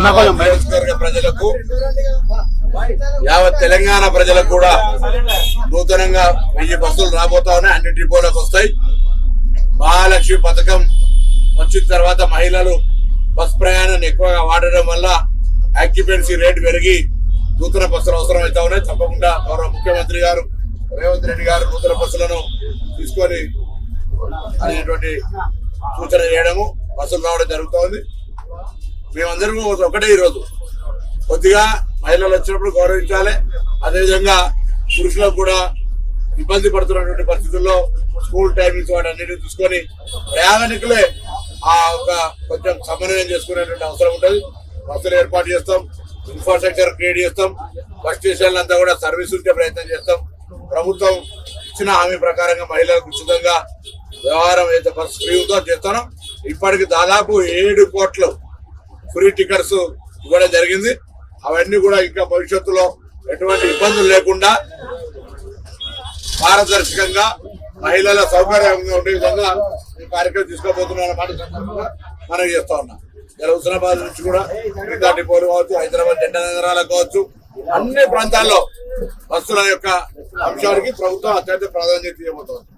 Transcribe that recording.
నియోజకవర్గ ప్రజలకు యావత్ తెలంగాణ ప్రజలకు కూడా నూతనంగా 1000 బస్సులు రాబోతా ఉన్నాయి. అన్ని డిపోలకు వస్తాయి. మహాలక్ష్మి పథకం వచ్చిన తర్వాత మహిళలు బస్ ప్రయాణాన్ని ఎక్కువగా వాడడం వల్ల ఆక్యుపెన్సీ రేటు పెరిగి నూతన బస్సులు అవసరం అవుతా ఉన్నాయి. తప్పకుండా గౌరవ ముఖ్యమంత్రి గారు రేవంత్ రెడ్డి గారు నూతన బస్సులను తీసుకొని అనేటువంటి సూచన చేయడము, బస్సులు రావడం జరుగుతోంది. మేమందరం ఒకటే ఈరోజు కొద్దిగా మహిళలు వచ్చినప్పుడు గౌరవించాలి. అదేవిధంగా పురుషులకు కూడా ఇబ్బంది పడుతున్నటువంటి పరిస్థితుల్లో స్కూల్ టైమింగ్స్ వాటి అన్నిటిని చూసుకొని ప్రయాణికులే కొంచెం సమన్వయం చేసుకునేటువంటి అవసరం ఉంటుంది. బస్సులు ఏర్పాటు చేస్తాం, ఇన్ఫ్రాస్ట్రక్చర్ క్రియేట్ చేస్తాం, బస్ స్టేషన్లంతా కూడా సర్వీస్ ఉంచే ప్రయత్నం చేస్తాం. ప్రభుత్వం ఇచ్చిన హామీ ప్రకారంగా మహిళలకు ఉచితంగా వ్యవహారం ఏదైతే బస్ ఫ్రీ ఉందో చేస్తానో ఇప్పటికి దాదాపు 7 కోట్లు ఫ్రీ టికెట్స్ ఇవ్వడం జరిగింది. అవన్నీ కూడా ఇంకా భవిష్యత్తులో ఎటువంటి ఇబ్బందులు లేకుండా పారదర్శకంగా మహిళల సౌకర్యంగా ఉండే విధంగా ఈ కార్యక్రమం తీసుకోబోతున్న మాట మనం చేస్తా ఉన్నాం. ఇలా హుస్నాబాద్ నుంచి కూడా మిగతా డిపోలు కావచ్చు, హైదరాబాద్ జంట నగరాలకు కావచ్చు, అన్ని ప్రాంతాల్లో బస్సుల యొక్క అంశానికి ప్రభుత్వం అత్యంత ప్రాధాన్యత ఇవ్వబోతోంది.